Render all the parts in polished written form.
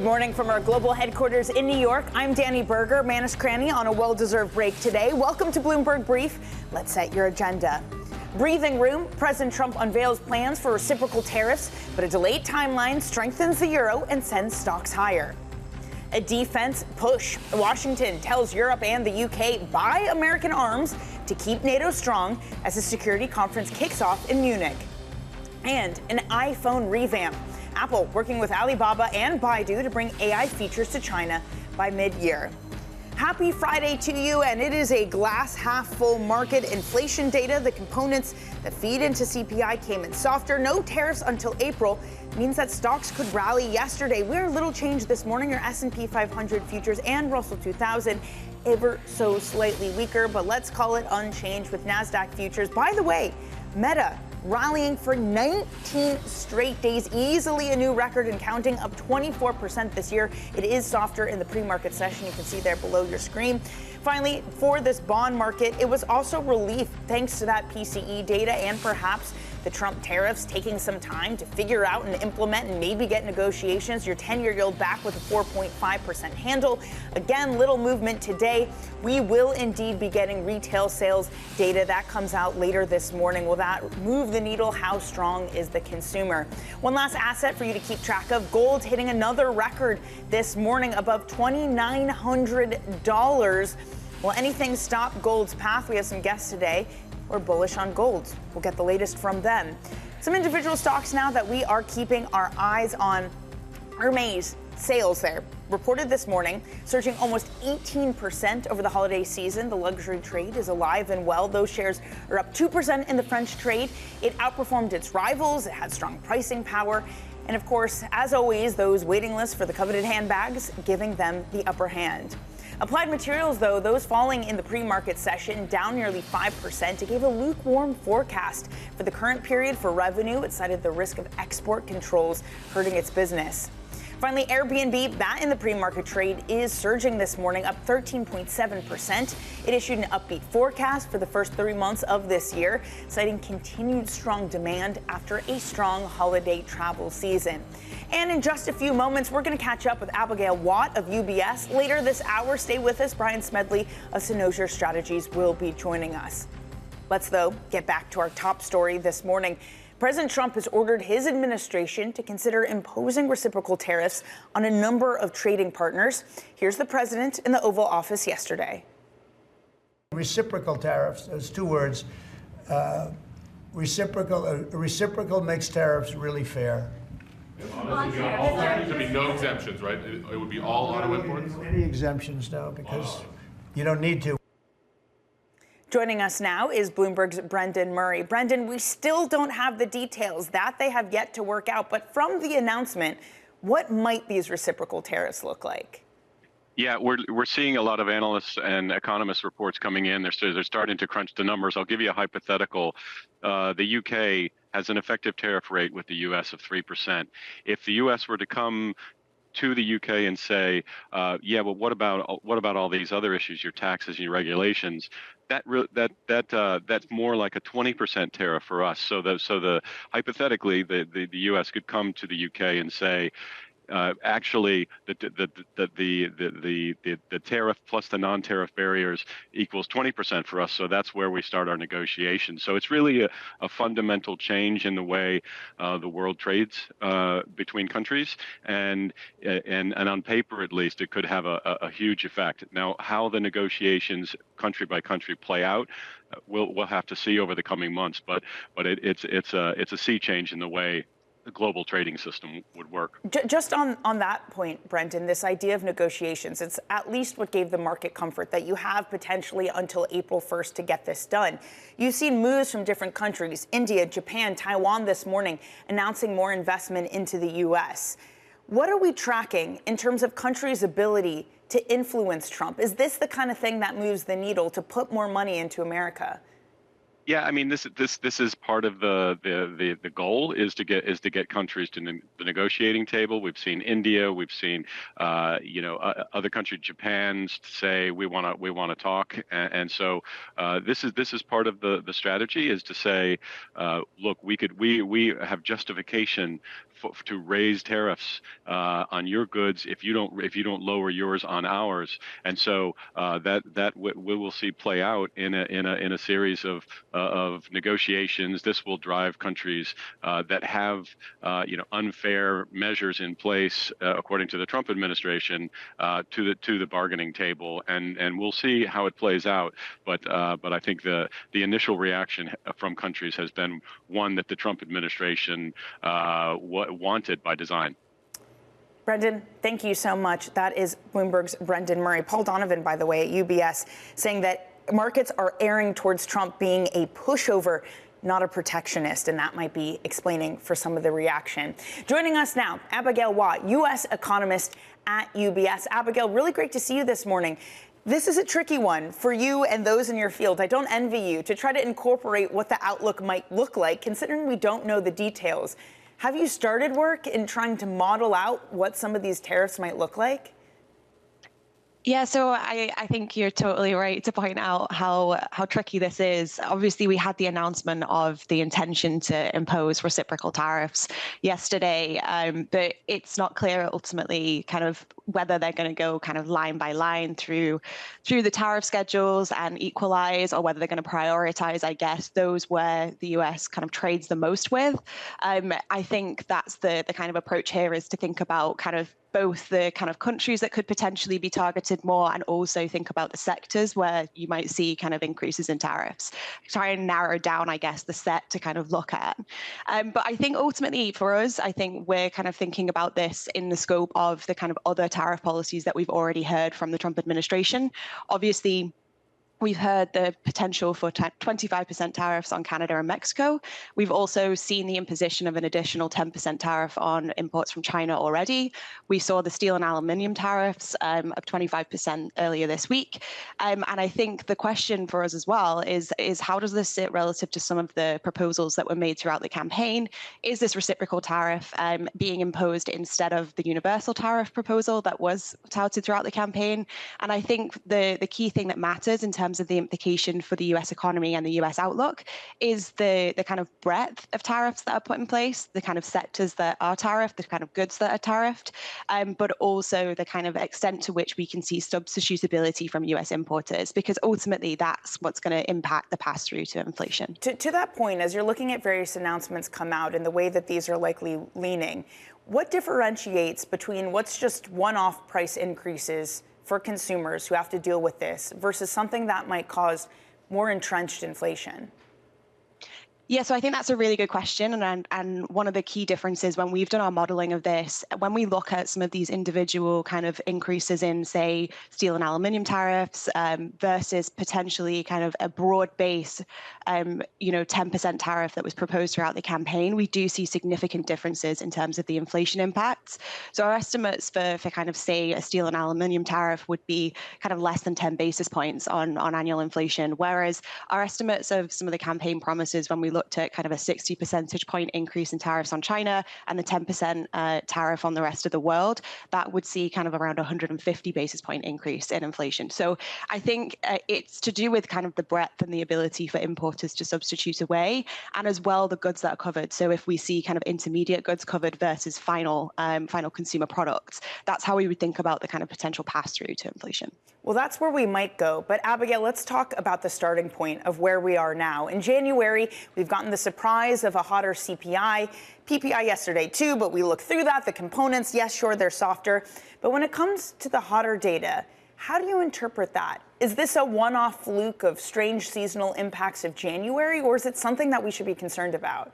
morning from our global headquarters in New York. I'm Danny Berger, Manus Cranny on a well-deserved break today. Welcome to Bloomberg Brief. Let's set your agenda. Breathing room. President Trump unveils plans for reciprocal tariffs, but a delayed timeline strengthens the euro and sends stocks higher. A defense push. Washington tells Europe and the UK buy American arms to keep NATO strong as the security conference kicks off in Munich. And an iPhone revamp. Apple working with Alibaba and Baidu to bring AI features to China by mid-year. Happy Friday to you, and it is a glass half full market. Inflation data, the components that feed into CPI came in softer. No tariffs until April means that stocks could rally yesterday. We're a little changed this morning. Your S&P 500 futures and Russell 2000 ever so slightly weaker, but let's call it unchanged with NASDAQ futures. By the way, Meta rallying for 19 straight days, easily a new record and counting, up 24% this year. It is softer in the pre-market session. You can see there below your screen. Finally, for this bond market, it was also relief thanks to that PCE data and perhaps the Trump tariffs taking some time to figure out and implement and maybe get negotiations. Your 10-year yield back with a 4.5% handle. Again, little movement today. We will indeed be getting retail sales data that comes out later this morning. Will that move the needle? How strong is the consumer? One last asset for you to keep track of. Gold hitting another record this morning above $2,900. Will anything stop gold's path? We have some guests today. We're bullish on gold. We'll get the latest from them. Some individual stocks now that we are keeping our eyes on. Hermes sales there reported this morning, surging almost 18% over the holiday season. The luxury trade is alive and well. Those shares are up 2% in the French trade. It outperformed its rivals. It had strong pricing power. And of course, as always, those waiting lists for the coveted handbags giving them the upper hand. Applied Materials, though, those falling in the pre-market session, down nearly 5%. It gave a lukewarm forecast for the current period for revenue. It cited the risk of export controls hurting its business. Finally, Airbnb, that in the pre-market trade, is surging this morning, up 13.7%. It issued an upbeat forecast for the first 3 months of this year, citing continued strong demand after a strong holiday travel season. And in just a few moments, we're going to catch up with Abigail Watt of UBS. Later this hour, stay with us. Brian Smedley of Cynosure Strategies will be joining us. Let's, though, get back to our top story this morning. President Trump has ordered his administration to consider imposing reciprocal tariffs on a number of trading partners. Here's the president in the Oval Office yesterday. Reciprocal tariffs, those two words. Reciprocal makes tariffs really fair. There'd be no exemptions, right? It would be all auto imports? Any exemptions, no, because you don't need to. Joining us now is Bloomberg's Brendan Murray. Brendan, we still don't have the details. That they have yet to work out. But from the announcement, what might these reciprocal tariffs look like? Yeah, we're seeing a lot of analysts and economist reports coming in. They're starting to crunch the numbers. I'll give you a hypothetical. The UK has an effective tariff rate with the US of 3%. If the US were to come to the UK and say, yeah, well, what about all these other issues, your taxes and your regulations? That's more like a 20% tariff for us. So hypothetically, the US could come to the UK and say, actually, the tariff plus the non-tariff barriers equals 20% for us. So that's where we start our negotiations. So it's really a fundamental change in the way the world trades between countries, and on paper at least, it could have a huge effect. Now, how the negotiations country by country play out, we'll have to see over the coming months. But it's a sea change in the way the global trading system would work. Just on that point, Brendan, this idea of negotiations, it's at least what gave the market comfort that you have potentially until April 1st to get this done. You've seen moves from different countries, India, Japan, Taiwan this morning, announcing more investment into the U.S. What are we tracking in terms of countries' ability to influence Trump? Is this the kind of thing that moves the needle to put more money into America? Yeah, I mean, this is part of the goal is to get countries to the negotiating table. We've seen India, we've seen other countries, Japan, say we want to talk, and so this is part of the strategy, is to say, look, we have justification to raise tariffs on your goods if you don't lower yours on ours. And so we will see play out in a series of negotiations. This will drive countries that have unfair measures in place, according to the Trump administration, to the bargaining table, and we'll see how it plays out. But I think the initial reaction from countries has been one that the Trump administration wanted by design. Brendan, thank you so much. That is Bloomberg's Brendan Murray. Paul Donovan, by the way, at UBS, saying that markets are erring towards Trump being a pushover, not a protectionist, and that might be explaining for some of the reaction. Joining us now, Abigail Watt, U.S. economist at UBS. Abigail, really great to see you this morning. This is a tricky one for you and those in your field. I don't envy you to try to incorporate what the outlook might look like, considering we don't know the details. Have you started work in trying to model out what some of these tariffs might look like? Yeah, so I think you're totally right to point out how tricky this is. Obviously, we had the announcement of the intention to impose reciprocal tariffs yesterday, but it's not clear ultimately kind of whether they're going to go kind of line by line through the tariff schedules and equalize, or whether they're going to prioritize, I guess, those where the US kind of trades the most with. I think that's the kind of approach here, is to think about kind of both the kind of countries that could potentially be targeted more, and also think about the sectors where you might see kind of increases in tariffs. Try and narrow down, I guess, the set to kind of look at. But I think ultimately for us, I think we're kind of thinking about this in the scope of the kind of other tariff policies that we've already heard from the Trump administration. Obviously, we've heard the potential for 25% tariffs on Canada and Mexico. We've also seen the imposition of an additional 10% tariff on imports from China already. We saw the steel and aluminium tariffs of 25% earlier this week. And I think the question for us as well is how does this sit relative to some of the proposals that were made throughout the campaign? Is this reciprocal tariff being imposed instead of the universal tariff proposal that was touted throughout the campaign? And I think the key thing that matters in terms of the implication for the US economy and the US outlook is the kind of breadth of tariffs that are put in place, the kind of sectors that are tariffed, the kind of goods that are tariffed, but also the kind of extent to which we can see substitutability from US importers, because ultimately that's what's going to impact the pass-through to inflation. To that point, as you're looking at various announcements come out and the way that these are likely leaning, what differentiates between what's just one-off price increases for consumers who have to deal with this versus something that might cause more entrenched inflation? Yeah, so I think that's a really good question. And one of the key differences when we've done our modeling of this, when we look at some of these individual kind of increases in, say, steel and aluminium tariffs versus potentially kind of a broad base, 10% tariff that was proposed throughout the campaign, we do see significant differences in terms of the inflation impacts. So our estimates for kind of, say, a steel and aluminium tariff would be kind of less than 10 basis points on annual inflation, whereas our estimates of some of the campaign promises when we looked at kind of a 60 percentage point increase in tariffs on China and the 10% tariff on the rest of the world, that would see kind of around 150 basis point increase in inflation. So I think it's to do with kind of the breadth and the ability for importers to substitute away, and as well the goods that are covered. So if we see kind of intermediate goods covered versus final consumer products, that's how we would think about the kind of potential pass-through to inflation. Well, that's where we might go. But Abigail, let's talk about the starting point of where we are now. In January, we've gotten the surprise of a hotter CPI, PPI yesterday too, but we look through that. The components, yes, sure, they're softer. But when it comes to the hotter data, how do you interpret that? Is this a one-off fluke of strange seasonal impacts of January, or is it something that we should be concerned about?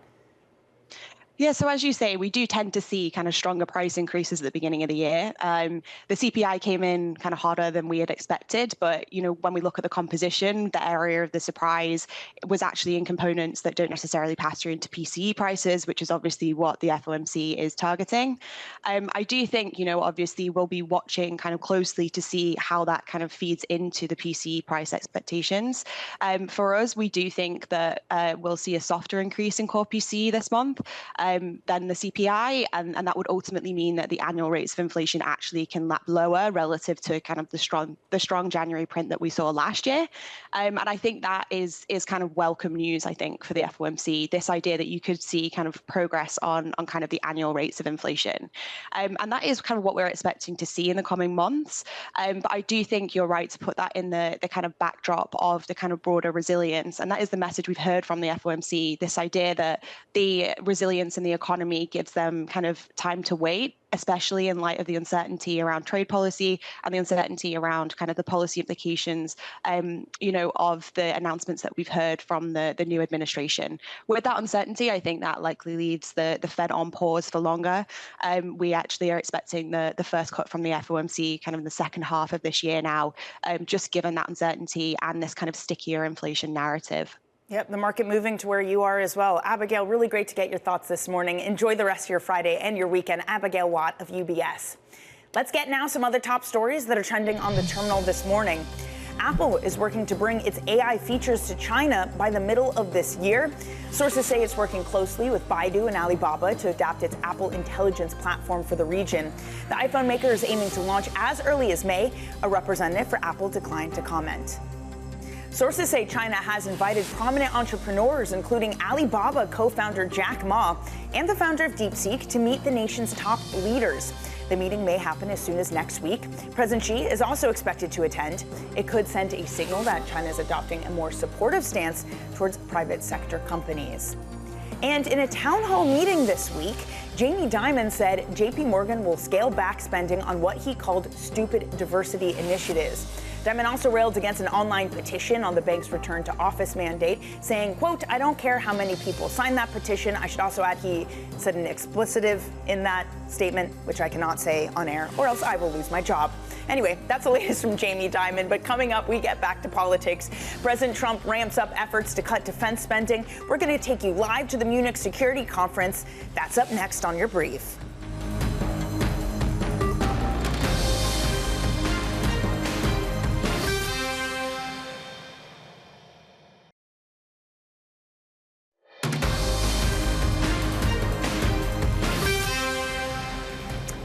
Yeah, so as you say, we do tend to see kind of stronger price increases at the beginning of the year. The CPI came in kind of hotter than we had expected, but when we look at the composition, the area of the surprise was actually in components that don't necessarily pass through into PCE prices, which is obviously what the FOMC is targeting. I do think, obviously we'll be watching kind of closely to see how that kind of feeds into the PCE price expectations. For us, we do think that we'll see a softer increase in core PCE this month. than the CPI, and that would ultimately mean that the annual rates of inflation actually can lap lower relative to kind of the strong January print that we saw last year. And I think that is kind of welcome news, I think, for the FOMC, this idea that you could see kind of progress on kind of the annual rates of inflation. And that is kind of what we're expecting to see in the coming months. But I do think you're right to put that in the kind of backdrop of the kind of broader resilience. And that is the message we've heard from the FOMC, this idea that the resilience in the economy gives them kind of time to wait, especially in light of the uncertainty around trade policy and the uncertainty around kind of the policy implications, of the announcements that we've heard from the new administration. With that uncertainty, I think that likely leaves the Fed on pause for longer. We actually are expecting the first cut from the FOMC kind of in the second half of this year now, just given that uncertainty and this kind of stickier inflation narrative. Yep, the market moving to where you are as well. Abigail, really great to get your thoughts this morning. Enjoy the rest of your Friday and your weekend. Abigail Watt of UBS. Let's get now some other top stories that are trending on the terminal this morning. Apple is working to bring its AI features to China by the middle of this year. Sources say it's working closely with Baidu and Alibaba to adapt its Apple Intelligence platform for the region. The iPhone maker is aiming to launch as early as May. A representative for Apple declined to comment. Sources say China has invited prominent entrepreneurs, including Alibaba co-founder Jack Ma and the founder of DeepSeek, to meet the nation's top leaders. The meeting may happen as soon as next week. President Xi is also expected to attend. It could send a signal that China is adopting a more supportive stance towards private sector companies. And in a town hall meeting this week, Jamie Dimon said JP Morgan will scale back spending on what he called stupid diversity initiatives. Dimon also railed against an online petition on the bank's return to office mandate, saying, quote, "I don't care how many people sign that petition." I should also add he said an explicitive in that statement, which I cannot say on air, or else I will lose my job. Anyway, that's the latest from Jamie Dimon. But coming up, we get back to politics. President Trump ramps up efforts to cut defense spending. We're going to take you live to the Munich Security Conference. That's up next on your brief.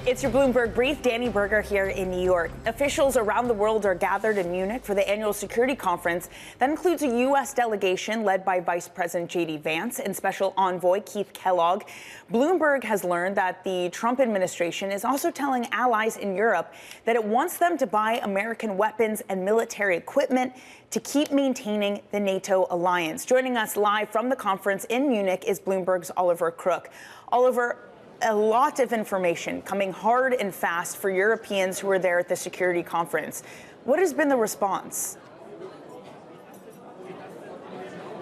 It's your Bloomberg Brief. Danny Berger here in New York. Officials around the world are gathered in Munich for the annual security conference. That includes a U.S. delegation led by Vice President J.D. Vance and Special Envoy Keith Kellogg. Bloomberg has learned that the Trump administration is also telling allies in Europe that it wants them to buy American weapons and military equipment to keep maintaining the NATO alliance. Joining us live from the conference in Munich is Bloomberg's Oliver Crook. Oliver, a lot of information coming hard and fast for Europeans who are there at the security conference. What has been the response?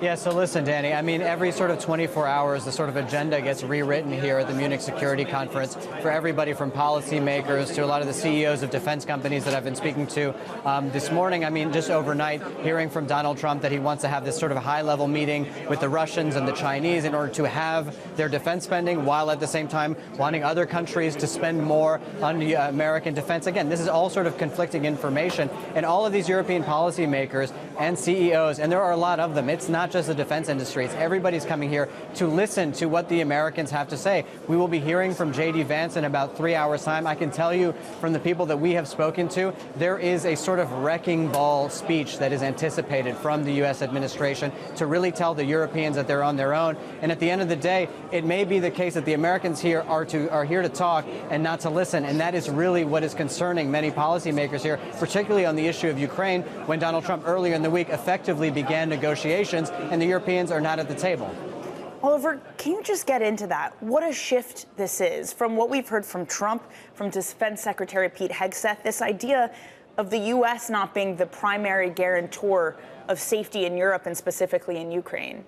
Yeah, so listen, Danny, I mean, every sort of 24 hours, the sort of agenda gets rewritten here at the Munich Security Conference for everybody from policymakers to a lot of the CEOs of defense companies that I've been speaking to this morning. I mean, just overnight, hearing from Donald Trump that he wants to have this sort of high-level meeting with the Russians and the Chinese in order to have their defense spending, while at the same time wanting other countries to spend more on the American defense. Again, this is all sort of conflicting information. And all of these European policymakers and CEOs, and there are a lot of them, it's not just the defense industry. It's everybody's coming here to listen to what the Americans have to say. We will be hearing from J.D. Vance in about 3 hours' time. I can tell you from the people that we have spoken to, there is a sort of wrecking ball speech that is anticipated from the U.S. administration to really tell the Europeans that they're on their own. And at the end of the day, it may be the case that the Americans here are here to talk and not to listen. And that is really what is concerning many policymakers here, particularly on the issue of Ukraine, when Donald Trump earlier in the week effectively began negotiations, and the Europeans are not at the table. Oliver, can you just get into that? What a shift this is from what we've heard from Trump, from Defense Secretary Pete Hegseth, this idea of the U.S. not being the primary guarantor of safety in Europe and specifically in Ukraine.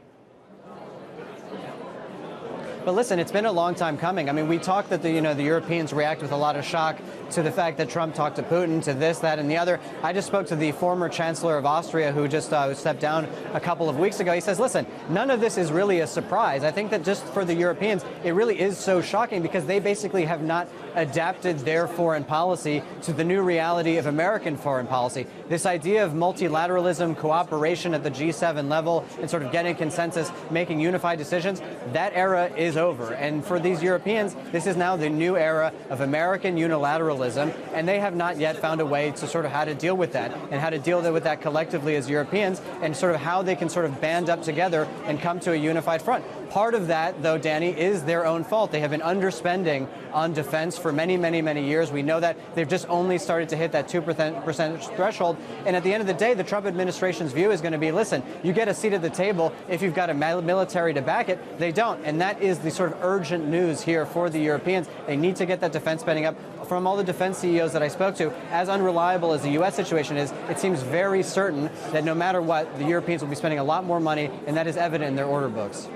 But listen, it's been a long time coming. I mean, we talked that the Europeans react with a lot of shock to the fact that Trump talked to Putin, to this, that, and the other. I just spoke to the former chancellor of Austria who just stepped down a couple of weeks ago. He says, listen, none of this is really a surprise. I think that just for the Europeans, it really is so shocking because they basically have not adapted their foreign policy to the new reality of American foreign policy. This idea of multilateralism, cooperation at the G7 level, and sort of getting consensus, making unified decisions, that era is over. And for these Europeans, this is now the new era of American unilateralism, and they have not yet found a way to sort of how to deal with that and how to deal with that collectively as Europeans and sort of how they can sort of band up together and come to a unified front. Part of that, though, Danny, is their own fault. They have been underspending on defense for many, many, many years. We know that they've just only started to hit that 2% threshold. And at the end of the day, the Trump administration's view is going to be, listen, you get a seat at the table if you've got a military to back it. They don't. And that is the sort of urgent news here for the Europeans. They need to get that defense spending up. From all the defense CEOs that I spoke to, as unreliable as the U.S. situation is, it seems very certain that no matter what, the Europeans will be spending a lot more money, and that is evident in their order books.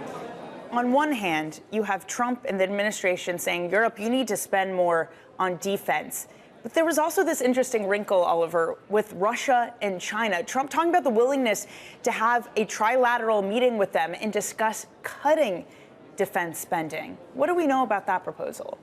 On one hand, you have Trump and the administration saying, Europe, you need to spend more on defense. But there was also this interesting wrinkle, Oliver, with Russia and China. Trump talking about the willingness to have a trilateral meeting with them and discuss cutting defense spending. What do we know about that proposal?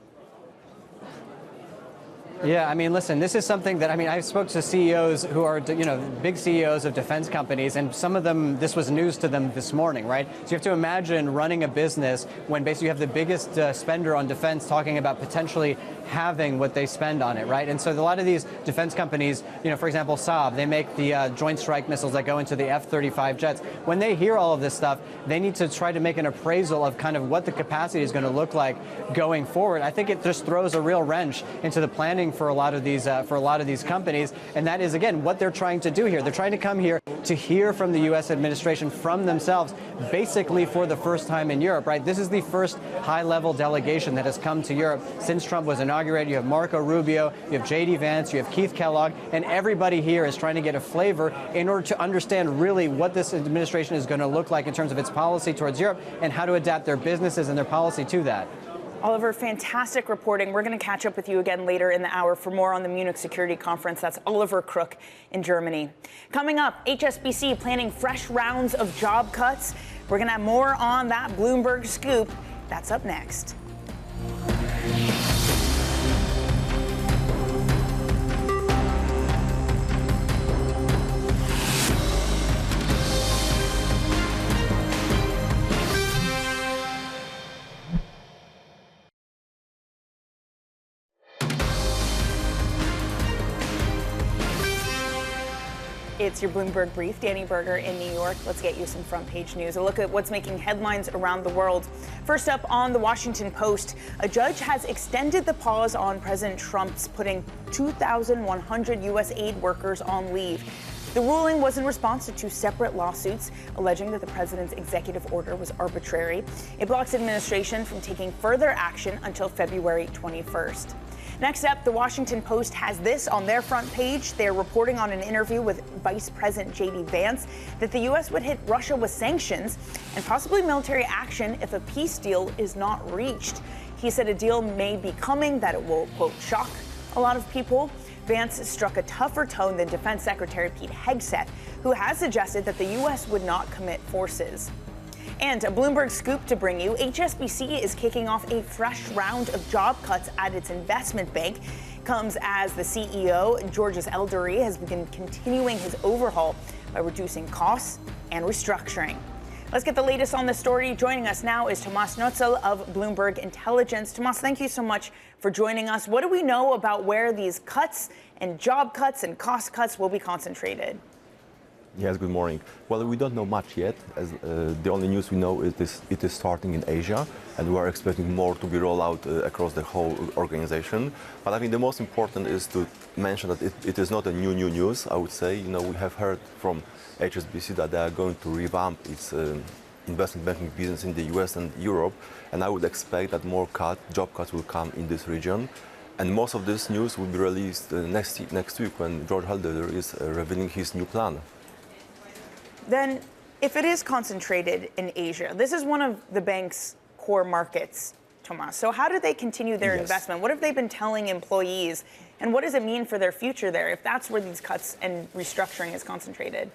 Yeah, I mean, listen, this is something that, I mean, I spoke to CEOs who are, big CEOs of defense companies, and some of them, this was news to them this morning, right? So you have to imagine running a business when basically you have the biggest spender on defense talking about potentially having what they spend on it, right? And so a lot of these defense companies, for example, Saab, they make the Joint Strike Missiles that go into the F-35 jets. When they hear all of this stuff, they need to try to make an appraisal of kind of what the capacity is going to look like going forward. I think it just throws a real wrench into the planning for a lot of these companies, and that is again what they're trying to do here. They're trying to come here to hear from the U.S. administration from themselves, basically for the first time in Europe, right? This is the first high-level delegation that has come to Europe since Trump was inaugurated. You have Marco Rubio, you have J.D. Vance, you have Keith Kellogg, and everybody here is trying to get a flavor in order to understand really what this administration is going to look like in terms of its policy towards Europe and how to adapt their businesses and their policy to that. Oliver, fantastic reporting. We're going to catch up with you again later in the hour for more on the Munich Security Conference. That's Oliver Crook in Germany. Coming up, HSBC planning fresh rounds of job cuts. We're going to have more on that Bloomberg scoop. That's up next. It's your Bloomberg Brief. Danny Berger in New York. Let's get you some front page news. A look at what's making headlines around the world. First up on the Washington Post, a judge has extended the pause on President Trump's putting 2,100 U.S. aid workers on leave. The ruling was in response to two separate lawsuits alleging that the president's executive order was arbitrary. It blocks administration from taking further action until February 21st. Next up, the Washington Post has this on their front page. They're reporting on an interview with Vice President J.D. Vance that the U.S. would hit Russia with sanctions and possibly military action if a peace deal is not reached. He said a deal may be coming, that it will, quote, shock a lot of people. Vance struck a tougher tone than Defense Secretary Pete Hegseth, who has suggested that the U.S. would not commit forces. And a Bloomberg scoop to bring you. HSBC is kicking off a fresh round of job cuts at its investment bank. Comes as the CEO, Georges Eldery, has been continuing his overhaul by reducing costs and restructuring. Let's get the latest on the story. Joining us now is Tomas Notzel of Bloomberg Intelligence. Tomas, thank you so much for joining us. What do we know about where these cuts and job cuts and cost cuts will be concentrated? Yes, good morning. Well, we don't know much yet, as the only news we know is it is starting in Asia, and we are expecting more to be rolled out across the whole organization. But I think the most important is to mention that it is not a new news, I would say. We have heard from HSBC that they are going to revamp its investment banking business in the US and Europe, and I would expect that more job cuts will come in this region. And most of this news will be released next week when George Eldery is revealing his new plan. Then, if it is concentrated in Asia, this is one of the bank's core markets, Tomas. So how do they continue their investment? What have they been telling employees And what does it mean for their future there if that's where these cuts and restructuring is concentrated?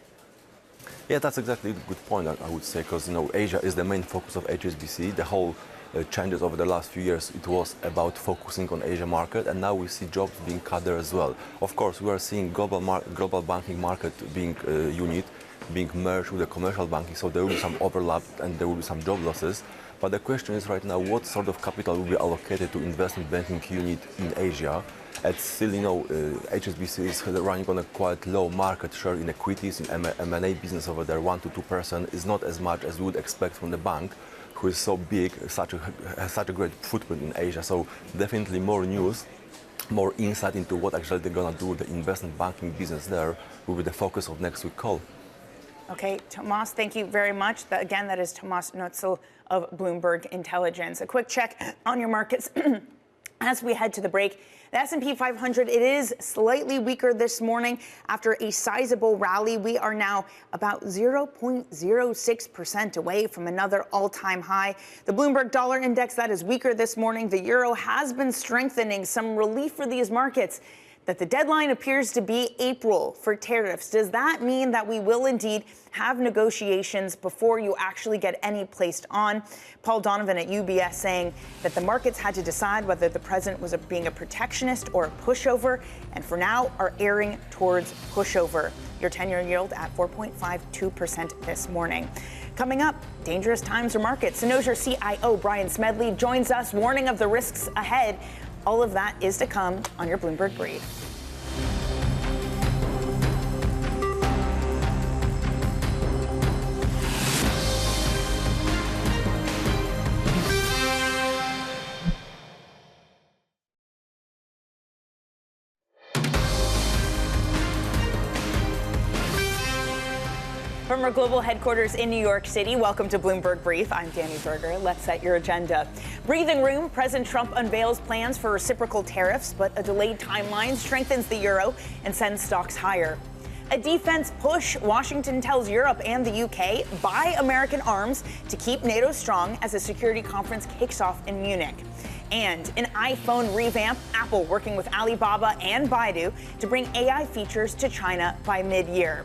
Yeah, that's exactly a good point, I would say, because Asia is the main focus of HSBC. The whole changes over the last few years, it was about focusing on Asia market, and now we see jobs being cut there as well. Of course, we are seeing global banking market being unit, being merged with the commercial banking, so there will be some overlap and there will be some job losses. But the question is right now, what sort of capital will be allocated to investment banking unit in Asia? And still, HSBC is running on a quite low market share in equities, in M&A business over there, 1 to 2% is not as much as we would expect from the bank, who is so big, has such a great footprint in Asia. So definitely more news, more insight into what actually they're going to do with the investment banking business there will be the focus of next week's call. Okay, Tomas, thank you very much. Again, that is Tomas Notzel of Bloomberg Intelligence. A quick check on your markets as we head to the break. The S&P 500, it is slightly weaker this morning after a sizable rally. We are now about 0.06% away from another all-time high. The Bloomberg Dollar Index, that is weaker this morning. The euro has been strengthening. Some relief for these markets that the deadline appears to be April for tariffs. Does that mean that we will indeed have negotiations before you actually get any placed on? Paul Donovan at UBS saying that the markets had to decide whether the president was being a protectionist or a pushover, and for now are erring towards pushover. Your 10-year yield at 4.52% this morning. Coming up, dangerous times for markets. Cynosure CIO Brian Smedley joins us, warning of the risks ahead. All of that is to come on your Bloomberg Brief. From our global headquarters in New York City, welcome to Bloomberg Brief. I'm Danny Berger. Let's set your agenda. Breathing room, President Trump unveils plans for reciprocal tariffs, but a delayed timeline strengthens the euro and sends stocks higher. A defense push, Washington tells Europe and the UK, buy American arms to keep NATO strong as the security conference kicks off in Munich. And an iPhone revamp, Apple working with Alibaba and Baidu to bring AI features to China by mid-year.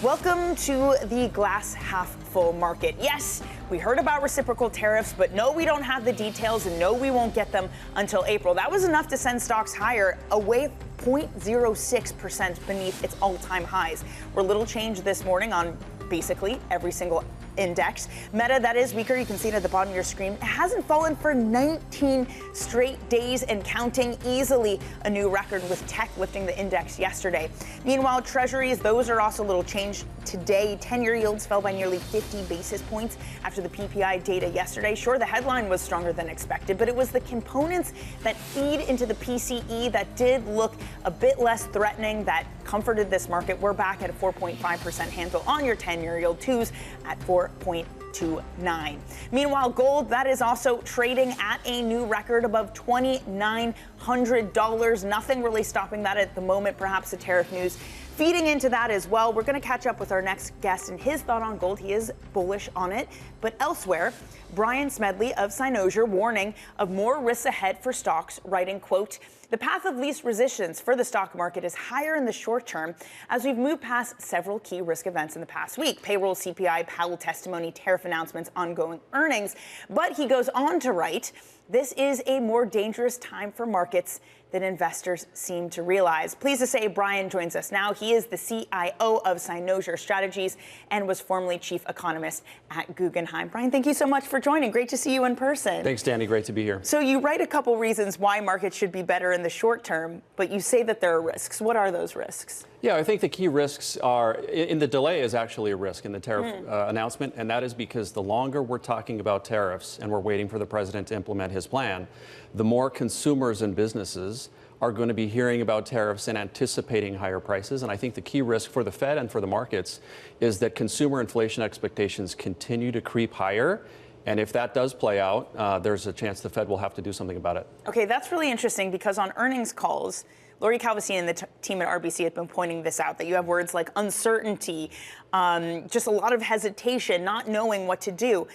Welcome to the glass half full market. Yes, we heard about reciprocal tariffs, but no, we don't have the details, and no, we won't get them until April. That was enough to send stocks higher, away 0.06% beneath its all-time highs. We're little change this morning on basically every single index. Meta, that is weaker. You can see it at the bottom of your screen. It hasn't fallen for 19 straight days and counting, easily a new record, with tech lifting the index yesterday. Meanwhile, treasuries, those are also little change today. 10-year yields fell by nearly 50 basis points after the PPI data yesterday. Sure, the headline was stronger than expected, but it was the components that feed into the PCE that did look a bit less threatening, that comforted this market. We're back at a 4.5% handle on your 10-year yield, twos at 4.29. Meanwhile, gold, that is also trading at a new record above $2,900. Nothing really stopping that at the moment. Perhaps the tariff news feeding into that as well. We're going to catch up with our next guest and his thought on gold. He is bullish on it. But elsewhere, Brian Smedley of Cynosure warning of more risks ahead for stocks, writing, quote, the path of least resistance for the stock market is higher in the short term as we've moved past several key risk events in the past week. Payroll, CPI, Powell testimony, tariff announcements, ongoing earnings. But he goes on to write, this is a more dangerous time for markets than investors seem to realize. Pleased to say Brian joins us now. He is the CIO of Cynosure Strategies and was formerly chief economist at Guggenheim. Brian, thank you so much for joining. Great to see you in person. Thanks, Danny. Great to be here. So you write a couple reasons why markets should be better in the short term, but you say that there are risks. What are those risks? Yeah, I think the key risks are, in the delay is actually a risk in the tariff announcement, and that is because the longer we're talking about tariffs and we're waiting for the president to implement his plan, the more consumers and businesses are going to be hearing about tariffs and anticipating higher prices. And I think the key risk for the Fed and for the markets is that consumer inflation expectations continue to creep higher. And if that does play out, there's a chance the Fed will have to do something about it. Okay, that's really interesting because on earnings calls, Lori Calvasine and the team at RBC have been pointing this out, that you have words like uncertainty, just a lot of hesitation, not knowing what to do.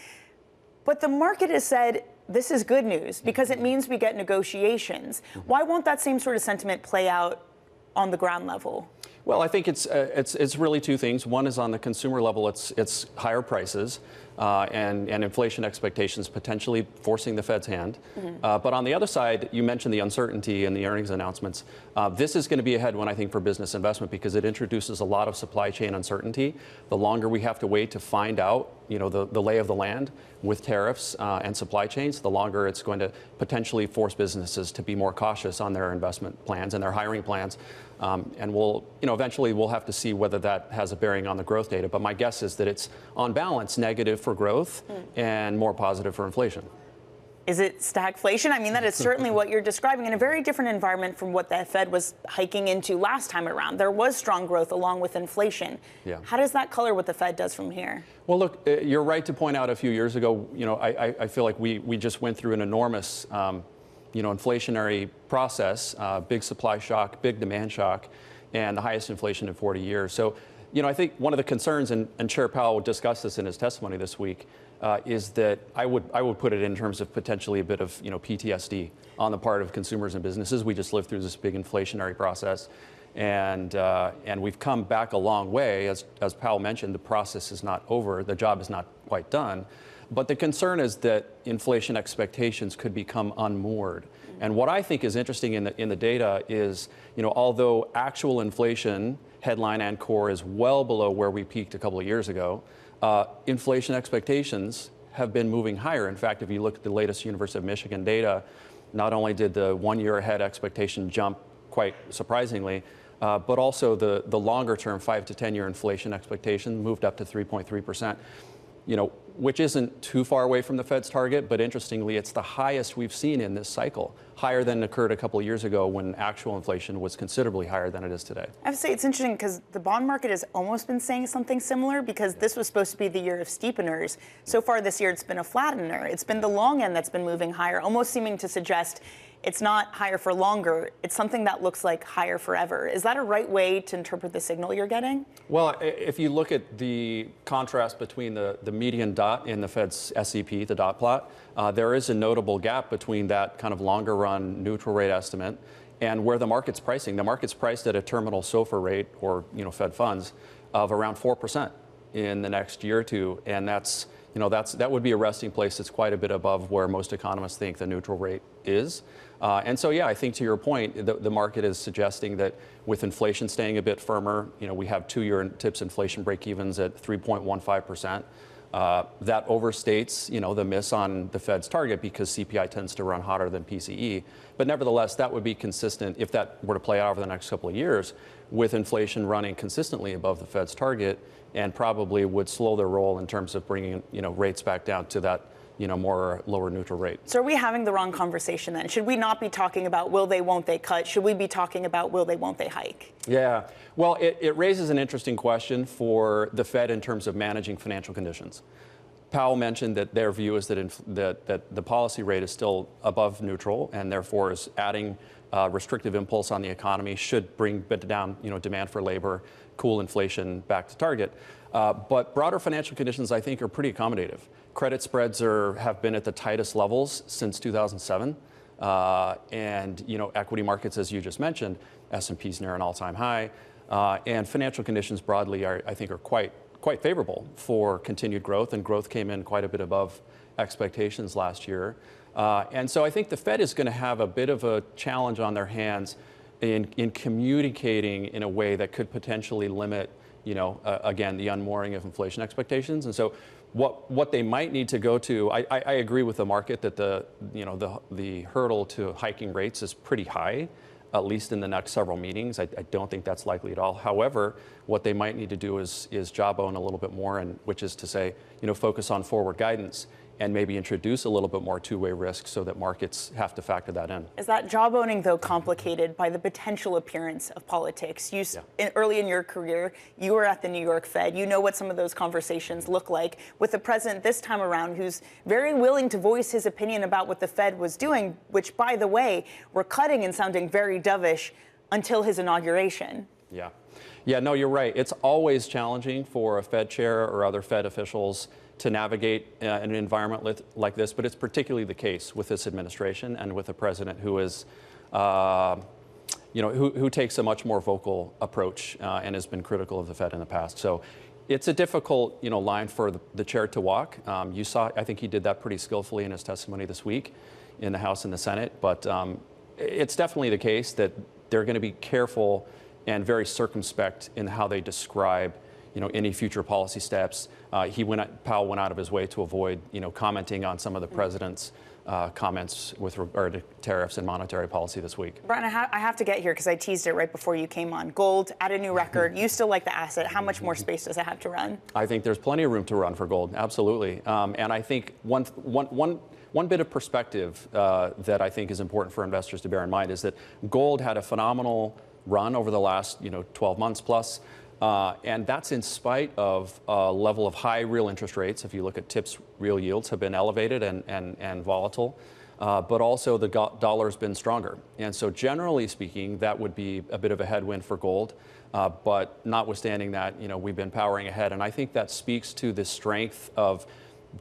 But the market has said this is good news because it means we get negotiations. Why won't that same sort of sentiment play out on the ground level? Well, I think it's really two things. One is on the consumer level, it's higher prices and inflation expectations potentially forcing the Fed's hand. But on the other side, you mentioned the uncertainty in the earnings announcements. This is going to be a headwind, I think, for business investment because it introduces a lot of supply chain uncertainty. The longer we have to wait to find out, the lay of the land with tariffs and supply chains, the longer it's going to potentially force businesses to be more cautious on their investment plans and their hiring plans. And eventually we'll have to see whether that has a bearing on the growth data. But my guess is that it's on balance negative for growth and more positive for inflation. Is it stagflation? I mean, that is certainly what you're describing in a very different environment from what the Fed was hiking into last time around. There was strong growth along with inflation. Yeah. How does that color what the Fed does from here? Well, look, you're right to point out a few years ago, I feel like we just went through an enormous inflationary process, big supply shock, big demand shock, and the highest inflation in 40 years. So, I think one of the concerns, and Chair Powell discussed this in his testimony this week, is that I would put it in terms of potentially a bit of PTSD on the part of consumers and businesses. We just lived through this big inflationary process, and we've come back a long way. As Powell mentioned, the process is not over. The job is not quite done. But the concern is that inflation expectations could become unmoored. And what I think is interesting in the data is, although actual inflation, headline and core, is well below where we peaked a couple of years ago, inflation expectations have been moving higher. In fact, if you look at the latest University of Michigan data, not only did the 1 year ahead expectation jump quite surprisingly, but also the longer term 5 to 10 year inflation expectation moved up to 3.3%. Which isn't too far away from the Fed's target, but interestingly, it's the highest we've seen in this cycle, higher than occurred a couple of years ago when actual inflation was considerably higher than it is today. I have to say it's interesting because the bond market has almost been saying something similar because this was supposed to be the year of steepeners. So far this year, it's been a flattener. It's been the long end that's been moving higher, almost seeming to suggest it's not higher for longer. It's something that looks like higher forever. Is that a right way to interpret the signal you're getting? Well, if you look at the contrast between the median dot in the Fed's SEP, the dot plot, there is a notable gap between that kind of longer run neutral rate estimate and where the market's pricing. The market's priced at a terminal SOFR rate, or Fed funds, of around 4% in the next year or two, and that would be a resting place that's quite a bit above where most economists think the neutral rate is. And so, yeah, I think to your point, the market is suggesting that with inflation staying a bit firmer, we have 2 year TIPS inflation break-evens at 3.15%. That overstates, the miss on the Fed's target because CPI tends to run hotter than PCE. But nevertheless, that would be consistent if that were to play out over the next couple of years with inflation running consistently above the Fed's target, and probably would slow their roll in terms of bringing, rates back down to that, more lower neutral rate. So are we having the wrong conversation then? Should we not be talking about will they, won't they cut? Should we be talking about will they, won't they hike? Yeah, well, it raises an interesting question for the Fed in terms of managing financial conditions. Powell mentioned that their view is that the policy rate is still above neutral and therefore is adding restrictive impulse on the economy, should bring down demand for labor, cool inflation back to target. But broader financial conditions, I think, are pretty accommodative. Credit spreads have been at the tightest levels since 2007. And equity markets, as you just mentioned, S&P's near an all-time high. And financial conditions broadly I think are quite favorable for continued growth, and growth came in quite a bit above expectations last year. And so I think the Fed is going to have a bit of a challenge on their hands in communicating in a way that could potentially limit, again, the unmooring of inflation expectations. And so what they might need to go to, I agree with the market that the hurdle to hiking rates is pretty high, at least in the next several meetings. I don't think that's likely at all. However, what they might need to do is jawbone a little bit more, and which is to say, focus on forward guidance and maybe introduce a little bit more two-way risk so that markets have to factor that in. Is that jawboning, though, complicated by the potential appearance of politics? Early in your career, you were at the New York Fed. You know what some of those conversations look like with the president this time around, who's very willing to voice his opinion about what the Fed was doing, which, by the way, were cutting and sounding very dovish until his inauguration. Yeah, no, you're right. It's always challenging for a Fed chair or other Fed officials to navigate an environment like this, but it's particularly the case with this administration and with a president who is, who takes a much more vocal approach and has been critical of the Fed in the past. So it's a difficult, line for the chair to walk. You saw, I think he did that pretty skillfully in his testimony this week in the House and the Senate, but it's definitely the case that they're going to be careful and very circumspect in how they describe, any future policy steps. Powell went out of his way to avoid, commenting on some of the president's comments with regard to tariffs and monetary policy this week. Brian, I have to get here because I teased it right before you came on. Gold at a new record. You still like the asset. How much more space does it have to run? I think there's plenty of room to run for gold. Absolutely. And I think one bit of perspective that I think is important for investors to bear in mind is that gold had a phenomenal run over the last 12 months plus. And that's in spite of a level of high real interest rates. If you look at TIPS, real yields have been elevated and volatile, but also the dollar's been stronger. And so generally speaking, that would be a bit of a headwind for gold. But notwithstanding that, we've been powering ahead. And I think that speaks to the strength of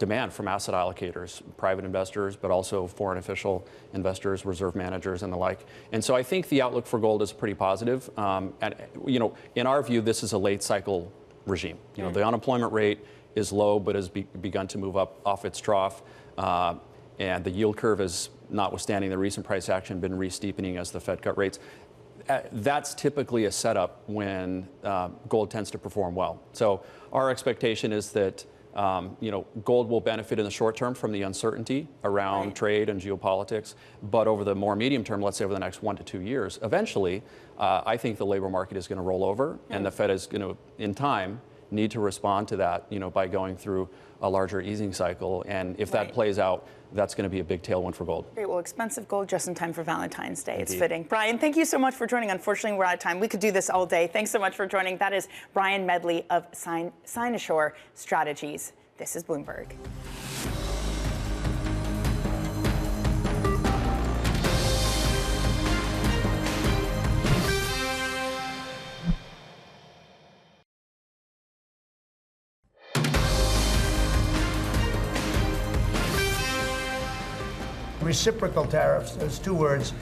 demand from asset allocators, private investors, but also foreign official investors, reserve managers, and the like. And so I think the outlook for gold is pretty positive. And in our view, this is a late cycle regime. The unemployment rate is low, but has begun to move up off its trough. And the yield curve is, notwithstanding the recent price action, been re-steepening as the Fed cut rates. That's typically a setup when gold tends to perform well. So our expectation is that gold will benefit in the short term from the uncertainty around trade and geopolitics, but over the more medium term, let's say over the next 1 to 2 years, eventually, I think the labor market is going to roll over, and the Fed is going to, in time, need to respond to that, by going through a larger easing cycle. And if that plays out, that's going to be a big tailwind for gold. Great. Well, expensive gold just in time for Valentine's Day. It's fitting. Brian, thank you so much for joining. Unfortunately, we're out of time. We could do this all day. Thanks so much for joining. That is Brian Smedley of Cynosure Strategies. This is Bloomberg. Reciprocal tariffs, those two words.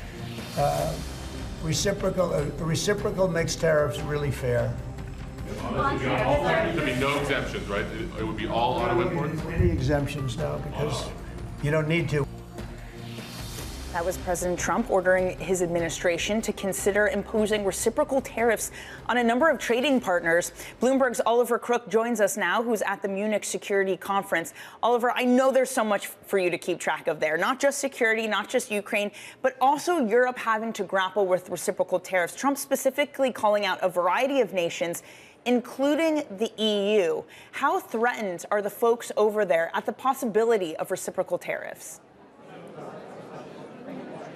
Reciprocal makes tariffs really fair. There'd be no exemptions, right? It would be all auto imports? Any exemptions now, because you don't need to. That was President Trump ordering his administration to consider imposing reciprocal tariffs on a number of trading partners. Bloomberg's Oliver Crook joins us now, who's at the Munich Security Conference. Oliver, I know there's so much for you to keep track of there, not just security, not just Ukraine, but also Europe having to grapple with reciprocal tariffs. Trump specifically calling out a variety of nations, including the EU. How threatened are the folks over there at the possibility of reciprocal tariffs?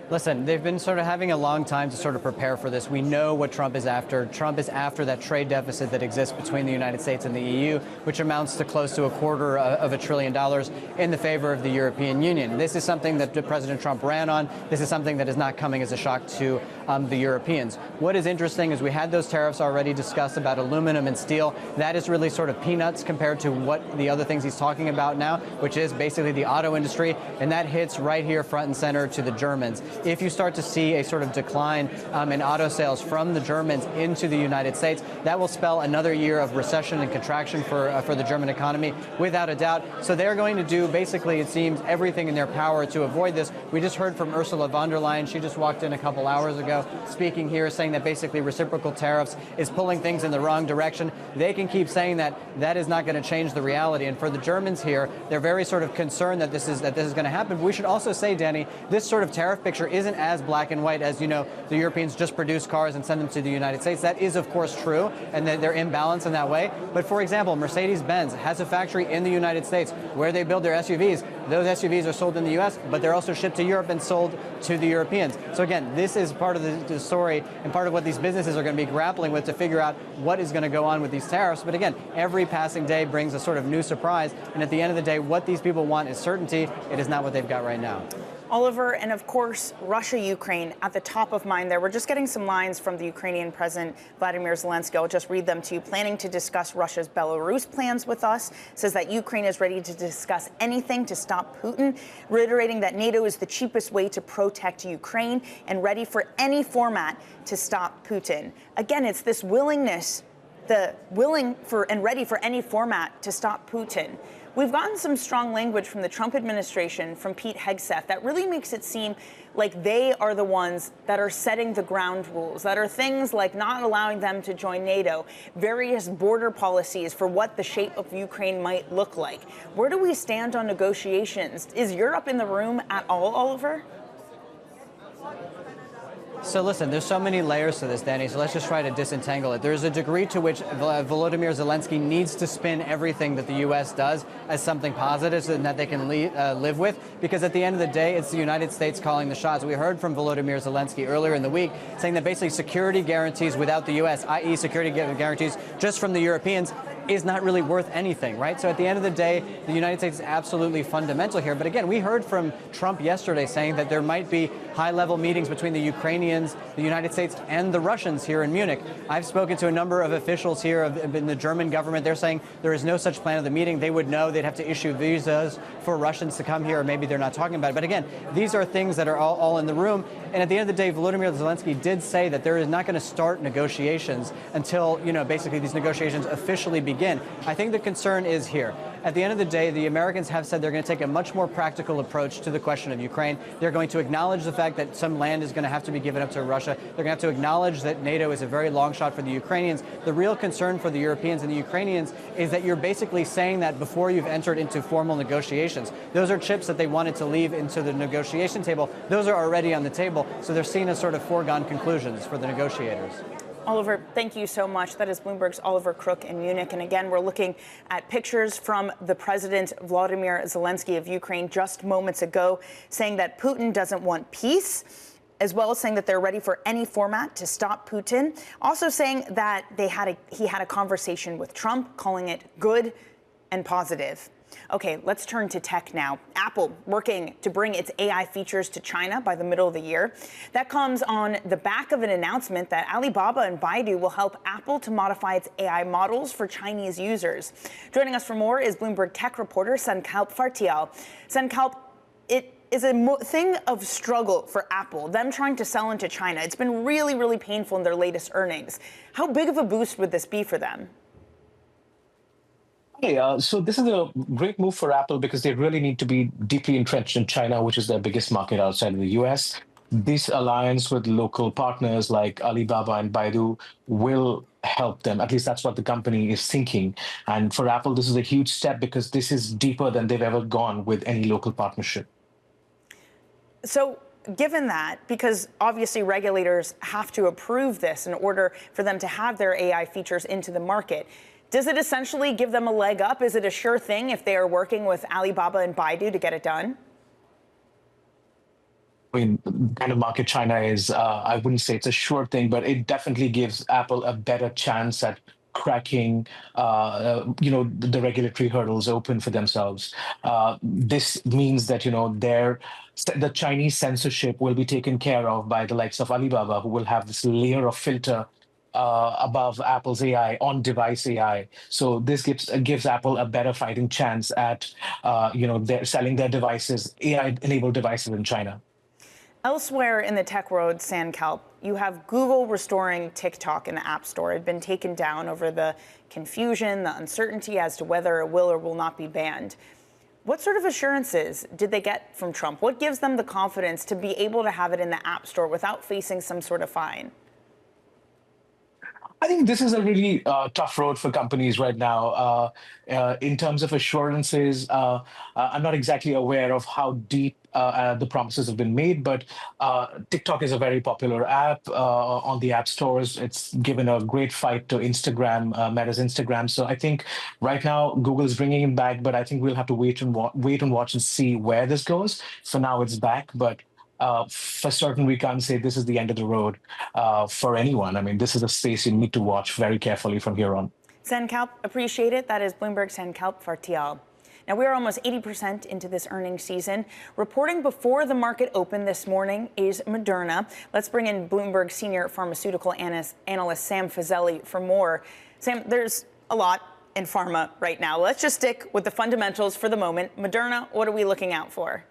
Listen, they've been sort of having a long time to sort of prepare for this. We know what Trump is after. Trump is after that trade deficit that exists between the United States and the EU, which amounts to close to $250 billion in the favor of the European Union. This is something that President Trump ran on. This is something that is not coming as a shock to the Europeans. What is interesting is we had those tariffs already discussed about aluminum and steel. That is really sort of peanuts compared to what the other things he's talking about now, which is basically the auto industry, and that hits right here front and center to the Germans. If you start to see a sort of decline in auto sales from the Germans into the United States, that will spell another year of recession and contraction for the German economy, without a doubt. So they're going to do, basically, it seems, everything in their power to avoid this. We just heard from Ursula von der Leyen. She just walked in a couple hours ago, speaking here, saying that basically reciprocal tariffs is pulling things in the wrong direction. They can keep saying that. That is not going to change the reality. And for the Germans here, they're very sort of concerned that this is going to happen. But we should also say, Danny, this sort of tariff picture isn't as black and white as, the Europeans just produce cars and send them to the United States. That is, of course, true, and that they're imbalanced in that way. But for example, Mercedes-Benz has a factory in the United States where they build their SUVs. Those SUVs are sold in the U.S., but they're also shipped to Europe and sold to the Europeans. So again, this is part of the story and part of what these businesses are going to be grappling with to figure out what is going to go on with these tariffs. But again, every passing day brings a sort of new surprise. And at the end of the day, what these people want is certainty. It is not what they've got right now. Oliver, and of course, Russia, Ukraine at the top of mind there. We're just getting some lines from the Ukrainian President Vladimir Zelensky. I'll just read them to you. Planning to discuss Russia's Belarus plans with us. Says that Ukraine is ready to discuss anything to stop Putin, reiterating that NATO is the cheapest way to protect Ukraine and ready for any format to stop Putin. Again, it's this willingness, the willing for and ready for any format to stop Putin. We've gotten some strong language from the Trump administration, from Pete Hegseth, that really makes it seem like they are the ones that are setting the ground rules, that are things like not allowing them to join NATO, various border policies for what the shape of Ukraine might look like. Where do we stand on negotiations? Is Europe in the room at all, Oliver? So listen, there's so many layers to this, Danny, so let's just try to disentangle it. There's a degree to which Volodymyr Zelensky needs to spin everything that the U.S. does as something positive and that they can live with, because at the end of the day, it's the United States calling the shots. We heard from Volodymyr Zelensky earlier in the week saying that basically security guarantees without the U.S., i.e. security guarantees just from the Europeans, is not really worth anything, right? So at the end of the day, the United States is absolutely fundamental here. But again, we heard from Trump yesterday saying that there might be high-level meetings between the Ukrainians, the United States, and the Russians here in Munich. I've spoken to a number of officials here in the German government. They're saying there is no such plan of the meeting. They would know they'd have to issue visas for Russians to come here, or maybe they're not talking about it. But again, these are things that are all in the room. And at the end of the day, Volodymyr Zelensky did say that there is not going to start negotiations until, basically these negotiations officially begin. I think the concern is here. At the end of the day, the Americans have said they're going to take a much more practical approach to the question of Ukraine. They're going to acknowledge the fact that some land is going to have to be given up to Russia. They're going to have to acknowledge that NATO is a very long shot for the Ukrainians. The real concern for the Europeans and the Ukrainians is that you're basically saying that before you've entered into formal negotiations. Those are chips that they wanted to leave into the negotiation table. Those are already on the table, so they're seen as sort of foregone conclusions for the negotiators. Oliver, thank you so much. That is Bloomberg's Oliver Crook in Munich. And again, we're looking at pictures from the President Volodymyr Zelensky of Ukraine just moments ago, saying that Putin doesn't want peace, as well as saying that they're ready for any format to stop Putin. Also saying that he had a conversation with Trump, calling it good and positive. Okay, let's turn to tech now. Apple working to bring its AI features to China by the middle of the year. That comes on the back of an announcement that Alibaba and Baidu will help Apple to modify its AI models for Chinese users. Joining us for more is Bloomberg tech reporter Sankalp Fartial. Sankalp, it is a thing of struggle for Apple, them trying to sell into China. It's been really, really painful in their latest earnings. How big of a boost would this be for them? Hey, so this is a great move for Apple because they really need to be deeply entrenched in China, which is their biggest market outside of the US. This alliance with local partners like Alibaba and Baidu will help them. At least that's what the company is thinking. And for Apple, this is a huge step because this is deeper than they've ever gone with any local partnership. So given that, because obviously regulators have to approve this in order for them to have their AI features into the market, does it essentially give them a leg up? Is it a sure thing if they are working with Alibaba and Baidu to get it done? I mean, the kind of market China is, I wouldn't say it's a sure thing, but it definitely gives Apple a better chance at cracking, the regulatory hurdles open for themselves. This means that, the Chinese censorship will be taken care of by the likes of Alibaba, who will have this layer of filter above Apple's AI, on-device AI. So this gives Apple a better fighting chance at, they're selling their devices, AI-enabled devices in China. Elsewhere in the tech world, Sankalp, you have Google restoring TikTok in the App Store. It had been taken down over the confusion, the uncertainty as to whether it will or will not be banned. What sort of assurances did they get from Trump? What gives them the confidence to be able to have it in the App Store without facing some sort of fine? I think this is a really tough road for companies right now. In terms of assurances, I'm not exactly aware of how deep the promises have been made, but TikTok is a very popular app on the app stores. It's given a great fight to Instagram, Meta's Instagram. So I think right now Google is bringing it back, but I think we'll have to wait and watch and see where this goes. For now, it's back, but for certain, we can't say this is the end of the road for anyone. I mean, this is a space you need to watch very carefully from here on. Sankalp, appreciate it. That is Bloomberg Sankalp Fartial. Now, we are almost 80% into this earnings season. Reporting before the market opened this morning is Moderna. Let's bring in Bloomberg senior pharmaceutical analyst Sam Fazeli for more. Sam, there's a lot in pharma right now. Let's just stick with the fundamentals for the moment. Moderna, what are we looking out for?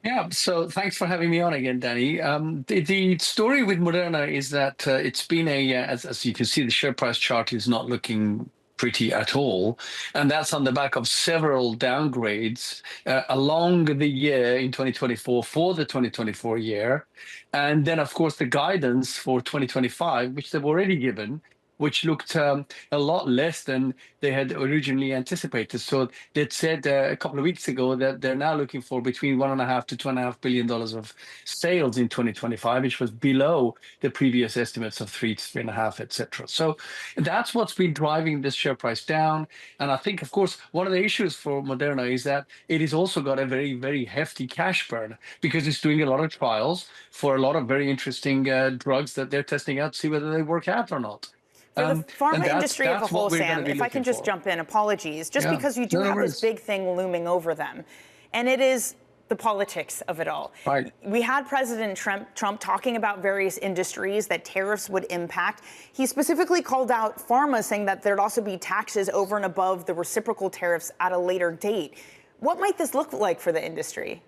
Yeah, so thanks for having me on again, Danny. The story with Moderna is that it's been as you can see, the share price chart is not looking pretty at all. And that's on the back of several downgrades along the year in 2024 for the 2024 year. And then, of course, the guidance for 2025, which they've already given, which looked a lot less than they had originally anticipated. So they'd said a couple of weeks ago that they're now looking for between $1.5 to $2.5 billion of sales in 2025, which was below the previous estimates of 3 to 3.5, etc. So that's what's been driving this share price down. And I think, of course, one of the issues for Moderna is that it has also got a very, very hefty cash burn because it's doing a lot of trials for a lot of very interesting drugs that they're testing out to see whether they work out or not. For the pharma industry as a whole, Sam, if I can just jump in, apologies, just because you do have this big thing looming over them, and it is the politics of it all. Right. We had President Trump talking about various industries that tariffs would impact. He specifically called out pharma, saying that there'd also be taxes over and above the reciprocal tariffs at a later date. What might this look like for the industry?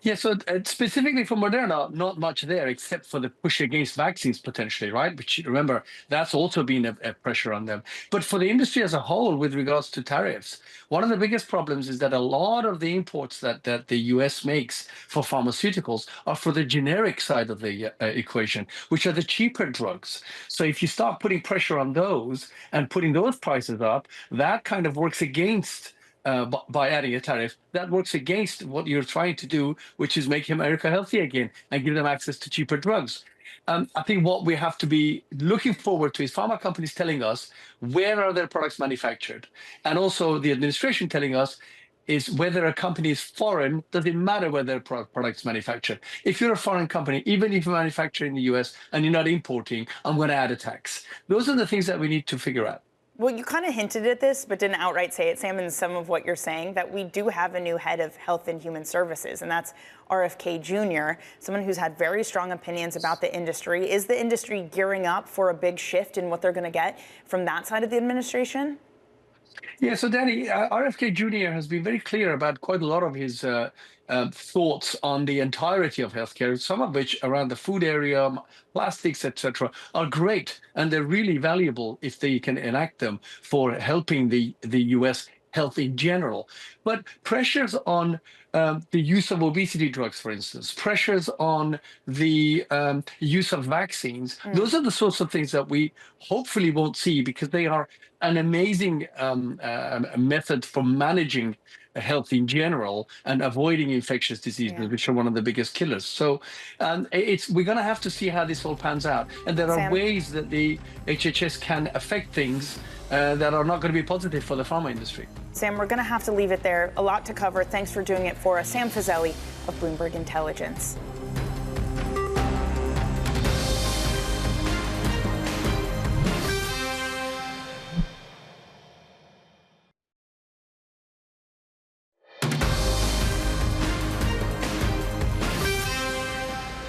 Yeah, so specifically for Moderna, not much there except for the push against vaccines potentially, right? Which, remember, that's also been a pressure on them. But for the industry as a whole, with regards to tariffs, one of the biggest problems is that a lot of the imports that the US makes for pharmaceuticals are for the generic side of the equation, which are the cheaper drugs. So if you start putting pressure on those and putting those prices up, that kind of works against by adding a tariff, that works against what you're trying to do, which is make America healthy again and give them access to cheaper drugs. I think what we have to be looking forward to is pharma companies telling us where are their products manufactured, and also the administration telling us is whether a company is foreign, does it matter where their products manufactured? If you're a foreign company, even if you manufacture in the US and you're not importing, I'm going to add a tax. Those are the things that we need to figure out. Well, you kind of hinted at this, but didn't outright say it, Sam, in some of what you're saying, that we do have a new head of Health and Human Services, and that's RFK Jr., someone who's had very strong opinions about the industry. Is the industry gearing up for a big shift in what they're going to get from that side of the administration? Yeah, so Danny, RFK Jr. has been very clear about quite a lot of his thoughts on the entirety of healthcare, some of which around the food area, plastics, etc., are great, and they're really valuable if they can enact them for helping the U.S. health in general. But pressures on the use of obesity drugs, for instance, pressures on the use of vaccines, those are the sorts of things that we hopefully won't see because they are an amazing method for managing health in general and avoiding infectious diseases, which are one of the biggest killers. So we're going to have to see how this all pans out. And there are ways that the HHS can affect things that are not going to be positive for the pharma industry. Sam, we're going to have to leave it there. A lot to cover. Thanks for doing it for us. Sam Fazeli of Bloomberg Intelligence.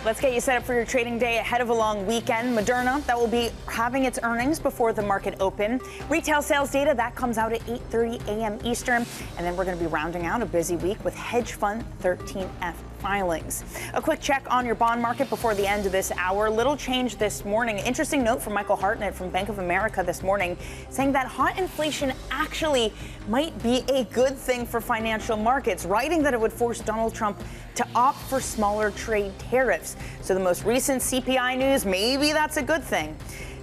Let's get you set up for your trading day ahead of a long weekend. Moderna, that will be having its earnings before the market open. Retail sales data, that comes out at 8:30 a.m. Eastern. And then we're going to be rounding out a busy week with hedge fund 13F filings. A quick check on your bond market before the end of this hour. Little change this morning. Interesting note from Michael Hartnett from Bank of America this morning, saying that hot inflation actually might be a good thing for financial markets, writing that it would force Donald Trump to opt for smaller trade tariffs. So the most recent CPI news, maybe that's a good thing.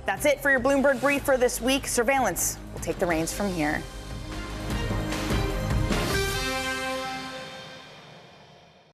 That's it for your Bloomberg Brief for this week. Surveillance will take the reins from here.